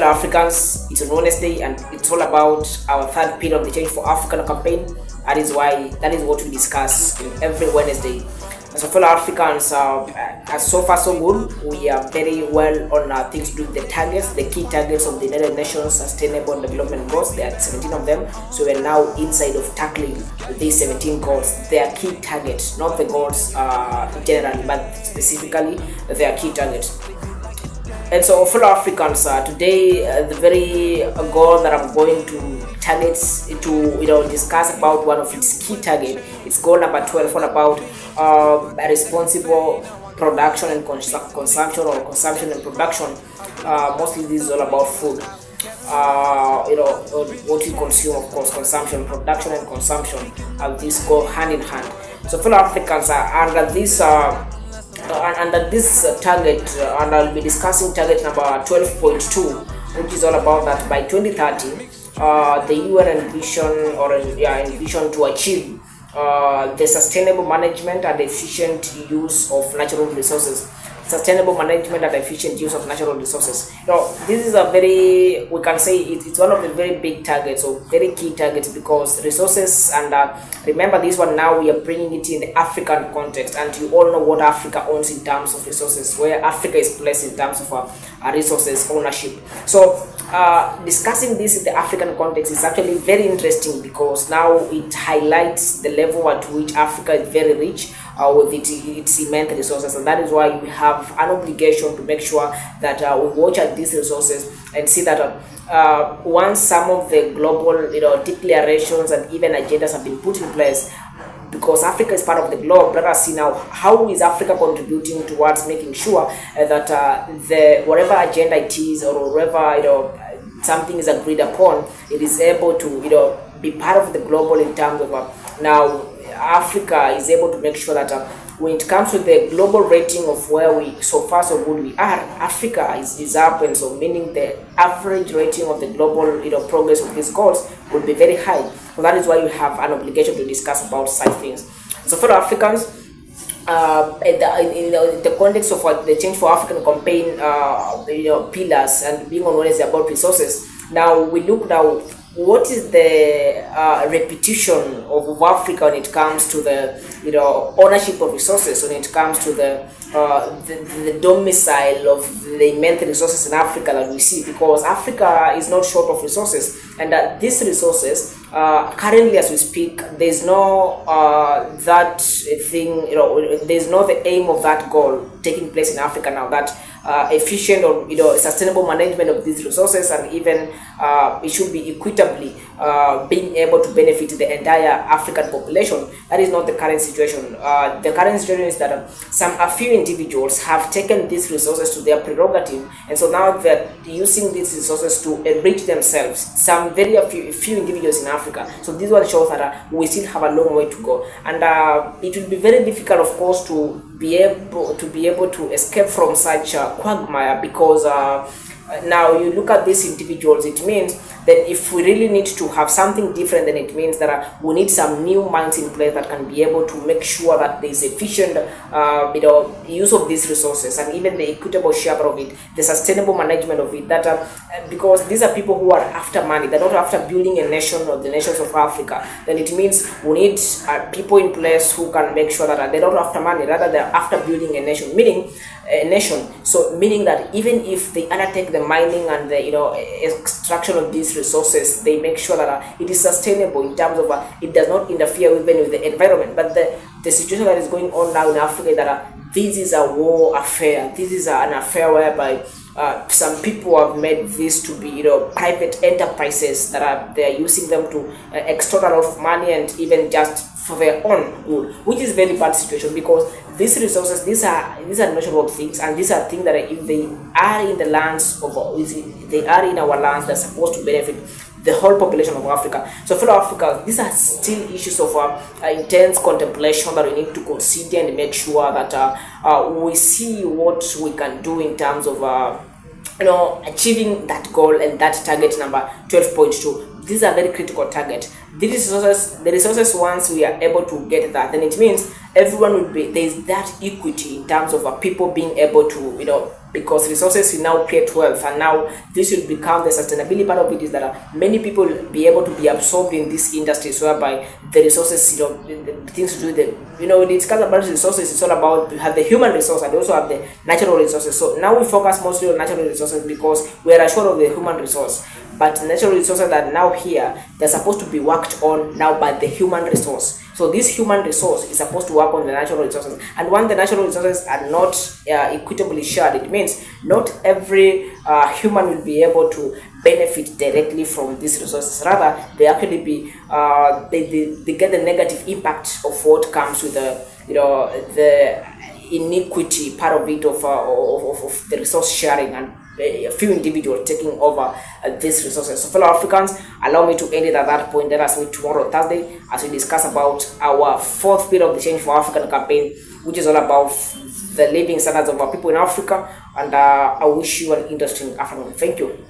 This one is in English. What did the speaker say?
fellow Africans, it's on Wednesday and it's all about our third pillar of the Change for Africa campaign. That is what we discuss every Wednesday. So fellow Africans, so far so good. We are very well on things to do with the targets, the key targets of the United Nations Sustainable Development Goals. There are 17 of them. So we're now inside of tackling these 17 goals. They are key targets, not the goals generally, but specifically their key targets. And so fellow Africans, today the very goal that I'm going to target to discuss about one of its key target. It's goal number 12, all about a responsible production and consumption, or consumption and production. Mostly this is all about food. What you consume, of course. Consumption, production, and consumption. These go hand in hand. So fellow Africans are under this. Under this target, and I'll be discussing target number 12.2, which is all about that by 2030, the UN envision to achieve the sustainable management and efficient use of natural resources. Sustainable management and efficient use of natural resources. This is a very, we can say it's one of the very big targets, or very key targets, because resources, and remember this one, now we are bringing it in the African context, and you all know what Africa owns in terms of resources, where Africa is placed in terms of resources ownership. So discussing this in the African context is actually very interesting, because now it highlights the level at which Africa is very rich with its immense resources, and that is why we have an obligation to make sure that we watch at these resources and see that once some of the global declarations and even agendas have been put in place, because Africa is part of the globe, let us see now how is Africa contributing towards making sure that the whatever agenda it is, or whatever something is agreed upon, it is able to be part of the global in terms of now Africa is able to make sure that when it comes to the global rating of where we so far so good we are, Africa is up, and so meaning the average rating of the global progress of these goals would be very high. So that is why we have an obligation to discuss about such things. So for Africans, in the context of the Change for African campaign, pillars, and being on Wednesday about resources, now we look now what is the repetition of Africa when it comes to the ownership of resources, when it comes to the domicile of the immense resources in Africa that we see, because Africa is not short of resources, and these resources currently as we speak, there's no that thing, there's no the aim of that goal taking place in Africa now, that efficient or sustainable management of these resources, and even it should be equitably being able to benefit the entire African population. That is not the current situation. The current situation is that a few individuals have taken these resources to their prerogative, and so now they're using these resources to enrich themselves. Some very few individuals in Africa. So this one shows that we still have a long way to go, and it will be very difficult, of course, to be able to escape from such quagmire, because now you look at these individuals, it means that if we really need to have something different, then it means that we need some new minds in place that can be able to make sure that there is efficient use of these resources, and even the equitable share of it, the sustainable management of it, that because these are people who are after money, they're not after building a nation or the nations of Africa. Then it means we need people in place who can make sure that they're not after money, rather they're after building a nation, meaning a nation. So meaning that even if they undertake the mining and the extraction of these resources, they make sure that it is sustainable in terms of it does not interfere even with the environment. But the situation that is going on now in Africa is that this is a war affair. This is an affair whereby some people have made this to be private enterprises that they are using them to extort a lot of money, and even just for their own good, which is very bad situation, because these resources, these are natural things, and these are things that if they are in the lands of, they are in our lands, they're supposed to benefit the whole population of Africa. So fellow Africans, these are still issues of intense contemplation that we need to consider and make sure that we see what we can do in terms of achieving that goal and that target number 12.2. These are very critical target. The resources, once we are able to get that, then it means everyone will be, there is that equity in terms of people being able to, because resources will now create wealth, and now this will become the sustainability part of it, is that many people will be able to be absorbed in these industries whereby the resources, the things to do with the, discuss about resources, it's all about, you have the human resource and also have the natural resources. So now we focus mostly on natural resources because we are assured of the human resource, but natural resources that are now here, they're supposed to be worked on now by the human resource. So this human resource is supposed to work on the natural resources, and when the natural resources are not equitably shared, it means not every human will be able to benefit directly from these resources. Rather, they actually be they get the negative impact of what comes with the inequity part of it, of the resource sharing, and a few individuals taking over these resources. So fellow Africans, allow me to end it at that point. Let us meet tomorrow Thursday as we discuss about our fourth pillar of the Change for African campaign, which is all about the living standards of our people in Africa. And I wish you an interesting afternoon. Thank you.